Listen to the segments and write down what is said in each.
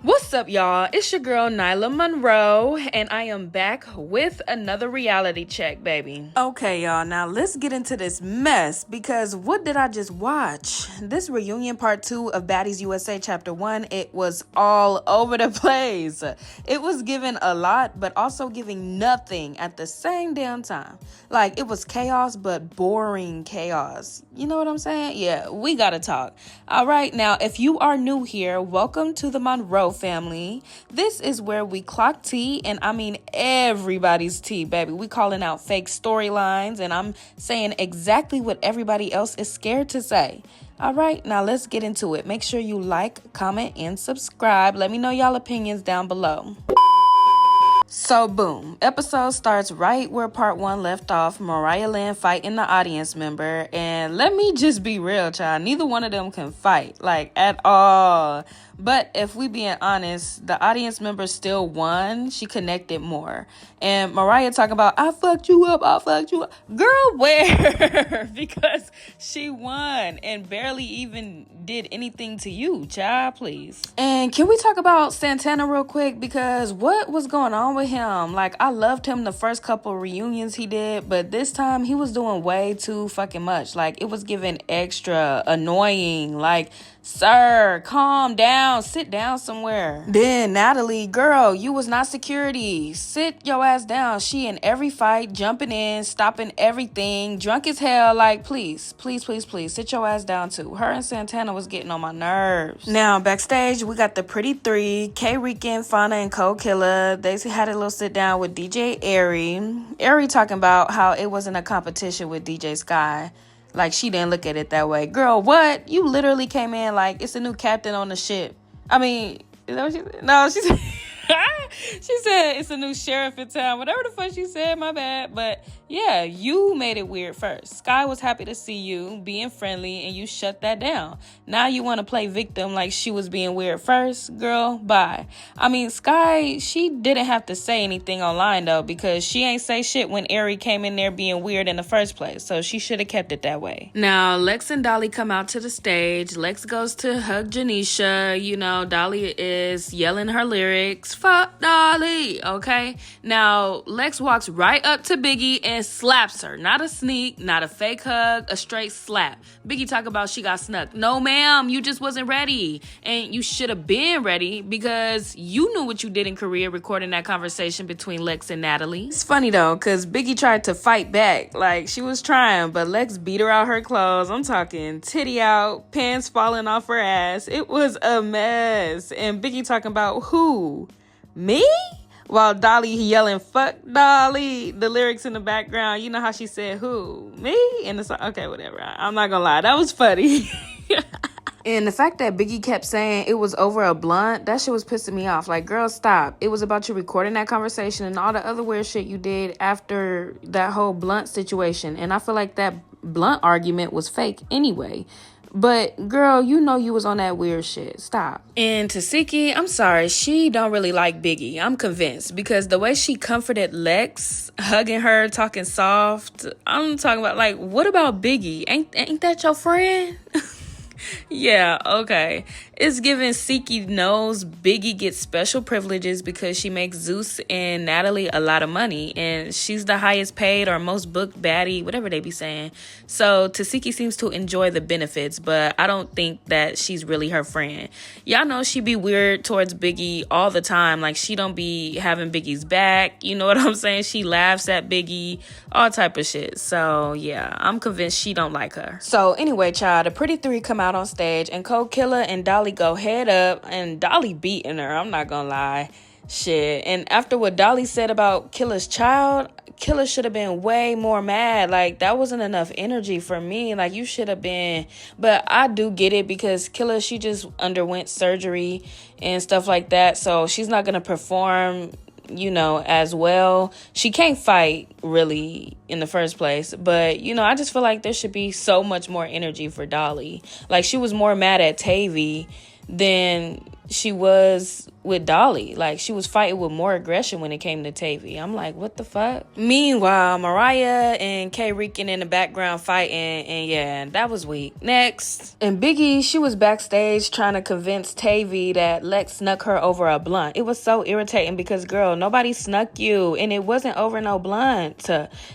What's up, y'all? It's your girl, Nyla Monroe, and I am back with another reality check, baby. Okay, y'all, now let's get into this mess, because what did I just watch? This reunion part 2 of Baddies USA Chapter 1, it was all over the place. It was giving a lot, but also giving nothing at the same damn time. Like, it was chaos, but boring chaos. You know what I'm saying? Yeah, we gotta talk. All right, now, if you are new here, welcome to the Monroe family. This is where we clock tea, and I mean everybody's tea, baby. We calling out fake storylines, and I'm saying exactly what everybody else is scared to say. All right, now let's get into it. Make sure you like, comment, and subscribe. Let me know y'all opinions down below. So boom, episode starts right where part 1 left off. Mariah Lynn fighting the audience member, and let me just be real, child, neither one of them can fight, like, at all. But if we being honest, the audience member still won. She connected more. And Mariah talking about, I fucked you up. Girl, where? Because she won and barely even did anything to you, child, please. And can we talk about Santana real quick? Because what was going on with him? Like, I loved him the first couple reunions he did, but this time he was doing way too fucking much. Like, it was giving extra annoying. Like, sir, calm down. Sit down somewhere. Then Natalie, girl, you was not security. Sit your ass down. She in every fight, jumping in, stopping everything, drunk as hell. Like, please, sit your ass down too. Her and Santana was getting on my nerves. Now, backstage, we got the Pretty Three, K-Rican, Fauna, and Tevi Killa. They had a little sit down with DJ Ari talking about how it wasn't a competition with DJ Sky. Like, she didn't look at it that way. Girl, what? You literally came in like it's a new captain on the ship. I mean, is that what she said? No, she said, she said it's a new sheriff in town. Whatever the fuck she said, my bad. But yeah, you made it weird first. Sky was happy to see you being friendly, and you shut that down. Now you want to play victim like she was being weird first. Girl, bye. I mean, Sky, she didn't have to say anything online, though, because she ain't say shit when Ari came in there being weird in the first place. So she should have kept it that way. Now, Lex and Dolly come out to the stage. Lex goes to hug Janisha. You know, Dolly is yelling her lyrics. Fuck Dolly, okay? Now, Lex walks right up to Biggie and slaps her. Not a sneak, not a fake hug, a straight slap. Biggie talk about she got snuck. No, ma'am, you just wasn't ready. And you should have been ready, because you knew what you did in Korea recording that conversation between Lex and Natalie. It's funny, though, because Biggie tried to fight back. Like, she was trying, but Lex beat her out her clothes. I'm talking titty out, pants falling off her ass. It was a mess. And Biggie talking about who? Me? While Dolly yelling, fuck Dolly, the lyrics in the background. You know how she said, who? Me? And the song. Okay, whatever. I'm not gonna lie. That was funny. And the fact that Biggie kept saying it was over a blunt, that shit was pissing me off. Like, girl, stop. It was about you recording that conversation and all the other weird shit you did after that whole blunt situation. And I feel like that blunt argument was fake anyway. But, girl, you know you was on that weird shit. Stop. And Tasiki, I'm sorry, she don't really like Biggie. I'm convinced. Because the way she comforted Lex, hugging her, talking soft, I'm talking about, like, what about Biggie? Ain't that your friend? Yeah, okay. It's giving Siki knows Biggie gets special privileges because she makes Zeus and Natalie a lot of money, and she's the highest paid or most booked baddie, whatever they be saying. So Tasiki seems to enjoy the benefits, but I don't think that she's really her friend. Y'all know she be weird towards Biggie all the time. Like, she don't be having Biggie's back. You know what I'm saying? She laughs at Biggie, all type of shit. So yeah, I'm convinced she don't like her. So anyway, child, the Pretty Three come out on stage, and Tevi Killa and Dolly go head up, and Dolly beating her. I'm not gonna lie. Shit. And after what Dolly said about Killa's child, Killa should have been way more mad. Like, that wasn't enough energy for me. Like, you should have been. But I do get it, because Killa, she just underwent surgery and stuff like that. So she's not gonna perform, you know, as well. She can't fight really in the first place, but you know, I just feel like there should be so much more energy for Dolly. Like, she was more mad at Tavi than she was with Dolly. Like, she was fighting with more aggression when it came to Tavi. I'm like, what the fuck? Meanwhile, Mariah and K. Rican in the background fighting, and yeah, that was weak. Next, and Biggie, she was backstage trying to convince Tavi that Lex snuck her over a blunt. It was so irritating because, girl, nobody snuck you, and it wasn't over no blunt.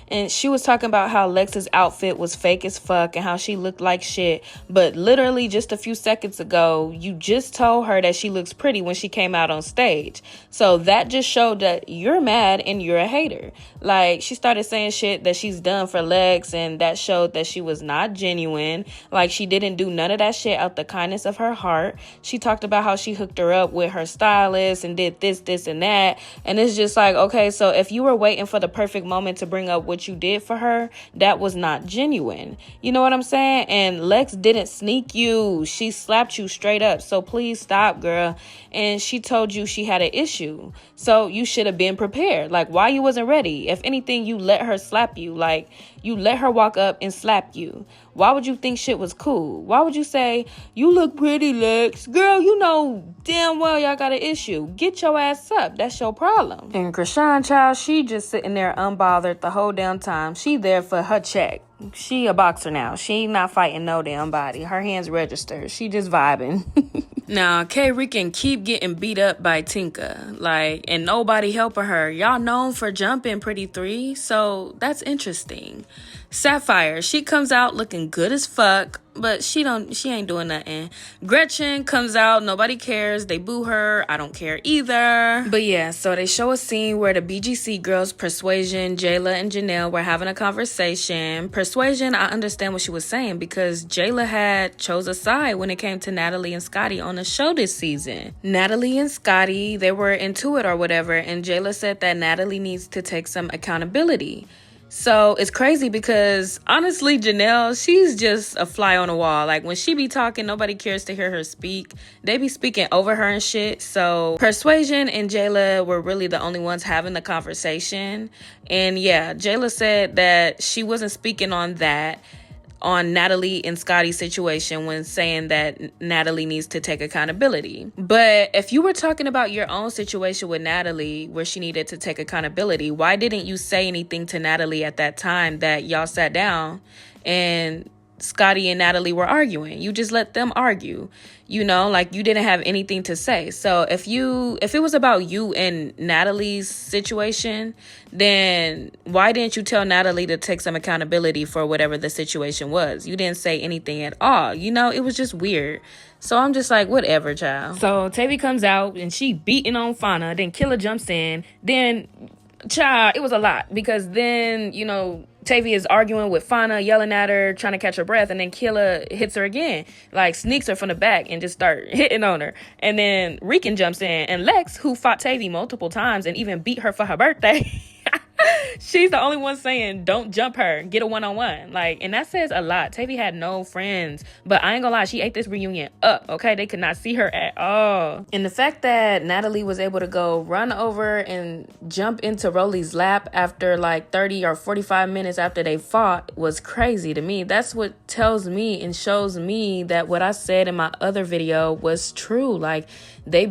And she was talking about how Lex's outfit was fake as fuck and how she looked like shit. But literally just a few seconds ago, you just told her that she looks pretty when she came out on stage. So that just showed that you're mad and you're a hater. Like, she started saying shit that she's done for Lex, and that showed that she was not genuine. Like, she didn't do none of that shit out the kindness of her heart. She talked about how she hooked her up with her stylist and did this, and that. And it's just like, okay, so if you were waiting for the perfect moment to bring up what you did for her, that was not genuine. You know what I'm saying? And Lex didn't sneak you. She slapped you straight up. So please stop, girl. And she told you she had an issue. So you should have been prepared. Like, why you wasn't ready? If anything, you let her slap you. Like, you let her walk up and slap you. Why would you think shit was cool? Why would you say, you look pretty, Lex? Girl, you know damn well y'all got an issue. Get your ass up. That's your problem. And Krishan, child, she just sitting there unbothered the whole damn time. She there for her check. She a boxer now. She not fighting no damn body. Her hands registered. She just vibing. Now, K. Rican keep getting beat up by Tinka. Like, and nobody helping her. Y'all known for jumping Pretty 3. So that's interesting. Sapphire, she comes out looking good as fuck, but she ain't doing nothing. Gretchen comes out, nobody cares, they boo her, I don't care either. But yeah, so they show a scene where the BGC girls, Persuasion, Jayla, and Janelle were having a conversation. Persuasion, I understand what she was saying because Jayla had chose a side when it came to Natalie and Scotty on the show this season. Natalie and Scotty, they were into it or whatever, and Jayla said that Natalie needs to take some accountability. So it's crazy because honestly, Janelle, she's just a fly on the wall. Like, when she be talking, nobody cares to hear her speak. They be speaking over her and shit. So Persuasion and Jayla were really the only ones having the conversation. And yeah, Jayla said that she wasn't speaking on that, on Natalie and Scotty's situation, when saying that Natalie needs to take accountability. But if you were talking about your own situation with Natalie where she needed to take accountability, why didn't you say anything to Natalie at that time that y'all sat down and Scotty and Natalie were arguing? You just let them argue, you know, like you didn't have anything to say. So if it was about you and Natalie's situation, then why didn't you tell Natalie to take some accountability for whatever the situation was? You didn't say anything at all. You know, it was just weird. So I'm just like, whatever, child. So Tevi comes out and she beating on Fauna. Then Killa jumps in. Then, child, it was a lot because then, you know, Tevi is arguing with Fauna, yelling at her, trying to catch her breath, and then Killa hits her again, like sneaks her from the back and just start hitting on her. And then Rican jumps in, and Lex, who fought Tevi multiple times and even beat her for her birthday, she's the only one saying, don't jump her, get a one-on-one. Like, and that says a lot. Tevi had no friends, but I ain't gonna lie, she ate this reunion up, okay? They could not see her at all. And the fact that Natalie was able to go run over and jump into Rolly's lap after like 30 or 45 minutes after they fought was crazy to me. That's what tells me and shows me that what I said in my other video was true. Like, they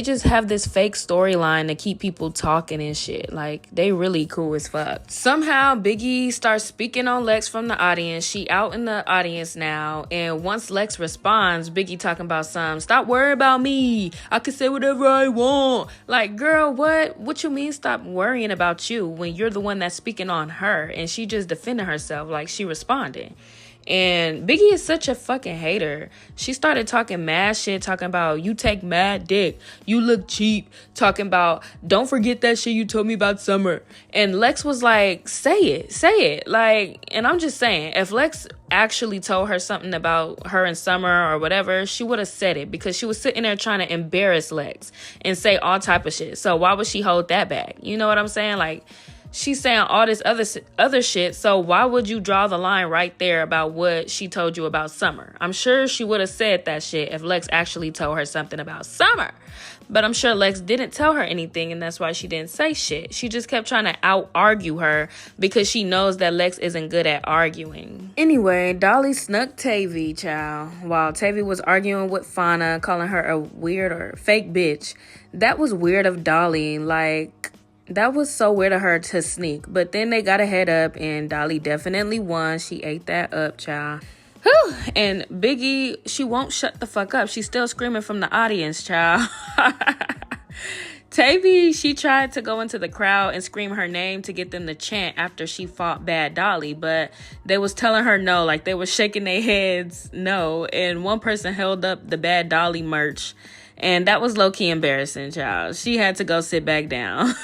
just have this fake storyline to keep people talking and shit. Like, they really cool as fuck. Somehow Biggie starts speaking on Lex from the audience. She out in the audience now, and once Lex responds, Biggie talking about stop worrying about me, I can say whatever I want. Like, girl, what you mean stop worrying about you when you're the one that's speaking on her and she just defending herself? Like, she responded. And Biggie is such a fucking hater. She started talking mad shit, talking about, you take mad dick, you look cheap, talking about, don't forget that shit you told me about Summer. And Lex was like, say it. Like, and I'm just saying, if Lex actually told her something about her and Summer or whatever, she would have said it, because she was sitting there trying to embarrass Lex and say all type of shit. So why would she hold that back? You know what I'm saying? Like, she's saying all this other shit. So why would you draw the line right there about what she told you about Summer? I'm sure she would have said that shit if Lex actually told her something about Summer. But I'm sure Lex didn't tell her anything, and that's why she didn't say shit. She just kept trying to out-argue her because she knows that Lex isn't good at arguing. Anyway, Dolly snuck Tevi, child, while Tevi was arguing with Fauna, calling her a weird or fake bitch. That was weird of Dolly. Like, that was so weird of her to sneak. But then they got a head up, and Dolly definitely won. She ate that up, child. Whew. And Biggie, she won't shut the fuck up. She's still screaming from the audience, child. Tavi, she tried to go into the crowd and scream her name to get them to chant after she fought Bad Dolly, but they was telling her no, like they was shaking their heads no, and one person held up the Bad Dolly merch, and that was low-key embarrassing, child. She had to go sit back down.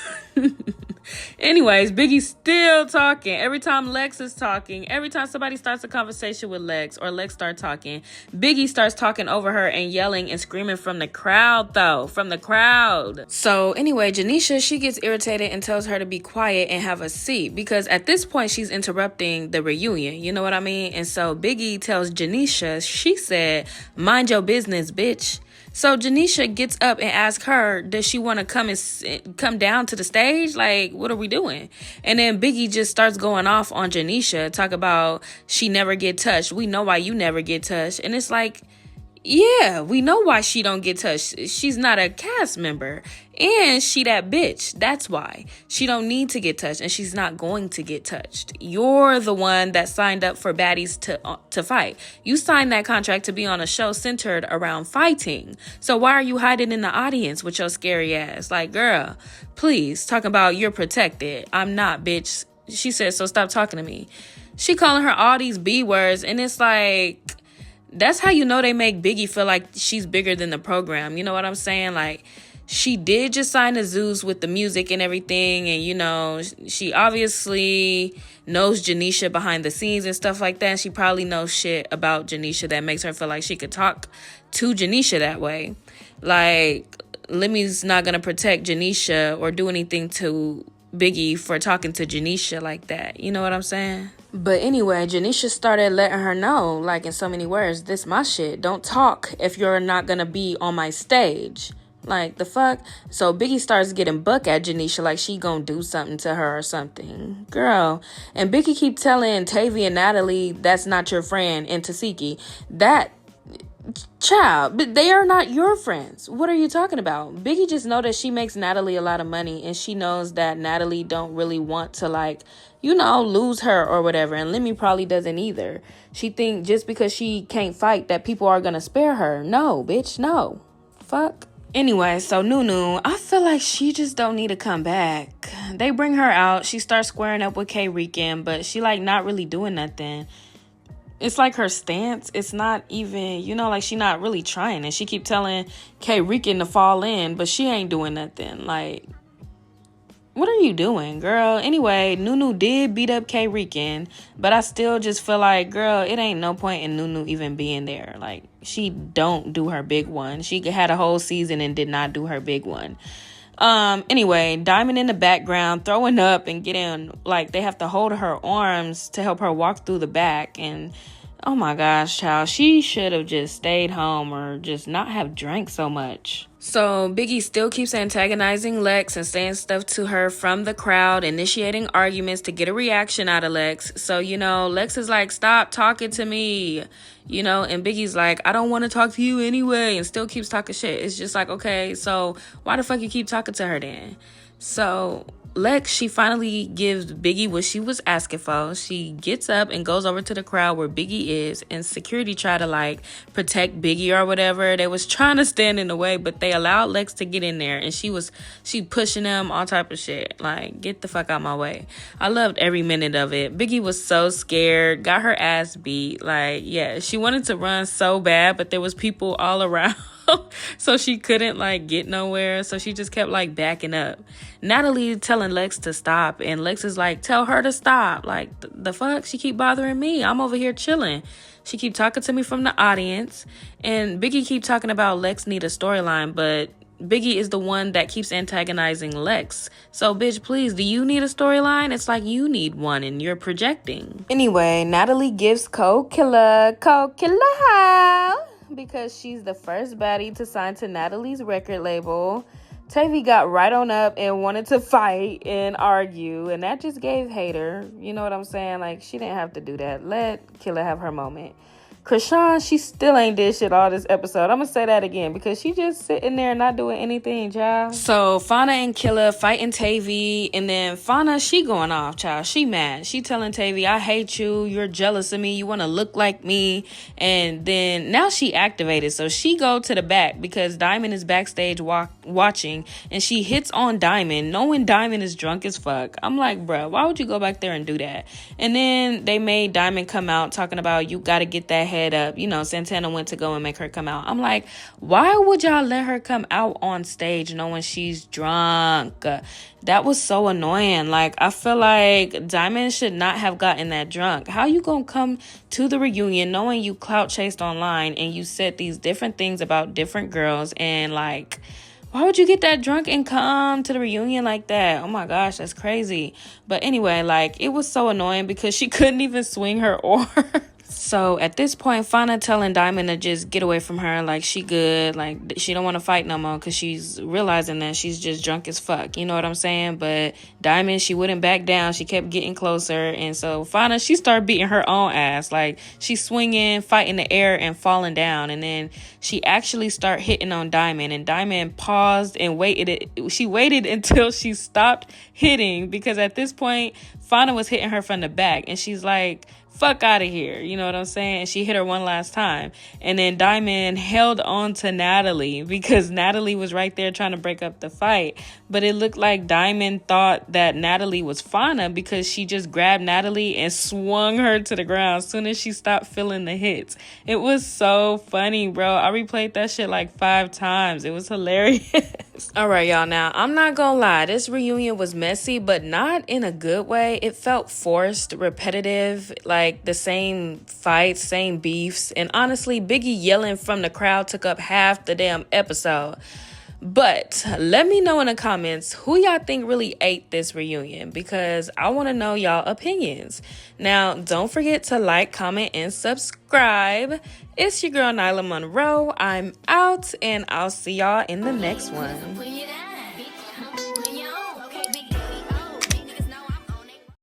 Anyways, Biggie's still talking. Every time Lex is talking, every time somebody starts a conversation with Lex or Lex starts talking, Biggie starts talking over her and yelling and screaming from the crowd, though. From the crowd. So anyway, Janisha, she gets irritated and tells her to be quiet and have a seat because at this point she's interrupting the reunion. You know what I mean? And so Biggie tells Janisha, she said, "Mind your business, bitch." So Janisha gets up and asks her, does she want to come down to the stage? Like, what are we doing? And then Biggie just starts going off on Janisha, talk about she never get touched. We know why you never get touched. And it's like, yeah, we know why she don't get touched. She's not a cast member. And she that bitch. That's why. She don't need to get touched. And she's not going to get touched. You're the one that signed up for Baddies to fight. You signed that contract to be on a show centered around fighting. So why are you hiding in the audience with your scary ass? Like, girl, please, talk about you're protected. I'm not, bitch. She said, so stop talking to me. She calling her all these B words. And it's like, that's how you know they make Biggie feel like she's bigger than the program. You know what I'm saying? Like, she did just sign the Zeus with the music and everything. And, you know, she obviously knows Janisha behind the scenes and stuff like that. And she probably knows shit about Janisha that makes her feel like she could talk to Janisha that way. Like, Lemmy's not going to protect Janisha or do anything to Biggie for talking to Janisha like that. You know what I'm saying? But anyway, Janisha started letting her know, like in so many words, this my shit. Don't talk if you're not gonna be on my stage. Like, the fuck? So Biggie starts getting buck at Janisha like she gonna do something to her or something. Girl. And Biggie keep telling Tavi and Natalie that's not your friend and Tasiki. That child, but they are not your friends. What are you talking about? Biggie just know that she makes Natalie a lot of money and she knows that Natalie don't really want to, like, you know, lose her or whatever. And Lemmy probably doesn't either. She think just because she can't fight that people are gonna spare her. No, bitch, no. Fuck. Anyway, so Nunu, I feel like she just don't need to come back. They bring her out. She starts squaring up with K Rican, but she like not really doing nothing. It's like her stance, it's not even, you know, like she not really trying. And she keep telling K Rican to fall in, but she ain't doing nothing. Like, what are you doing, girl? Anyway, Nunu did beat up K Rican, but I still just feel like, girl, it ain't no point in Nunu even being there. Like, she don't do her big one. She had a whole season and did not do her big one. Anyway, Diamond in the background throwing up and getting, like, they have to hold her arms to help her walk through the back. And oh my gosh, child, she should have just stayed home or just not have drank so much. So Biggie still keeps antagonizing Lex and saying stuff to her from the crowd, initiating arguments to get a reaction out of Lex. So, you know, Lex is like, stop talking to me, you know, and Biggie's like, I don't want to talk to you anyway, and still keeps talking shit. It's just like, okay, so why the fuck you keep talking to her then? So Lex, she finally gives Biggie what she was asking for. She gets up and goes over to the crowd where Biggie is, and security tried to like protect Biggie or whatever. They was trying to stand in the way, but they allowed Lex to get in there, and she pushing them, all type of shit. Like, get the fuck out my way. I loved every minute of it. Biggie was so scared, got her ass beat. Like, yeah, she wanted to run so bad, but there was people all around. So she couldn't like get nowhere, so she just kept like backing up. Natalie telling Lex to stop, and Lex is like, tell her to stop. Like, the fuck, she keep bothering me, I'm over here chilling. She keep talking to me from the audience, and Biggie keep talking about Lex need a storyline, but Biggie is the one that keeps antagonizing Lex. So, bitch, please, do you need a storyline? It's like you need one and you're projecting. Anyway, Natalie gives Tevi Killa because she's the first baddie to sign to Natalie's record label. Tavi got right on up and wanted to fight and argue, and that just gave hater. You know what I'm saying? Like, she didn't have to do that. Let Killa have her moment. Krishan, she still ain't did shit all this episode. I'm gonna say that again because she just sitting there not doing anything, child. So Fauna and Killa fighting Tavi, and then Fauna, she going off, child. She mad. She telling Tavi, I hate you. You're jealous of me. You want to look like me. And then now she activated. So she go to the back because Diamond is backstage watching, and she hits on Diamond, knowing Diamond is drunk as fuck. I'm like, bruh, why would you go back there and do that? And then they made Diamond come out talking about, you got to get that head up. You know, Santana went to go and make her come out. I'm like, why would y'all let her come out on stage knowing she's drunk? That was so annoying. Like, I feel like Diamond should not have gotten that drunk. How you gonna come to the reunion knowing you clout chased online and you said these different things about different girls, and like, why would you get that drunk and come to the reunion like that? Oh my gosh, that's crazy. But anyway, like, it was so annoying because she couldn't even swing her oar. So at this point, Fauna telling Diamond to just get away from her, like she good, like she don't want to fight no more because she's realizing that she's just drunk as fuck. You know what I'm saying? But Diamond, she wouldn't back down. She kept getting closer. And so Fauna, she started beating her own ass. Like, she's swinging, fighting the air, and falling down. And then she actually started hitting on Diamond. And Diamond paused and waited. She waited until she stopped hitting because at this point, Fauna was hitting her from the back. And she's like, fuck out of here. You know what I'm saying? And she hit her one last time. And then Diamond held on to Natalie because Natalie was right there trying to break up the fight. But it looked like Diamond thought that Natalie was Fauna because she just grabbed Natalie and swung her to the ground as soon as she stopped feeling the hits. It was so funny, bro. I replayed that shit like 5 times. It was hilarious. All right, y'all. Now, I'm not gonna lie. This reunion was messy, but not in a good way. It felt forced, repetitive, like the same fights, same beefs. And honestly, Biggie yelling from the crowd took up half the damn episode. But let me know in the comments who y'all think really ate this reunion because I want to know y'all opinions. Now, don't forget to like, comment, and subscribe. It's your girl, Nyla Monroe. I'm out, and I'll see y'all in the next one.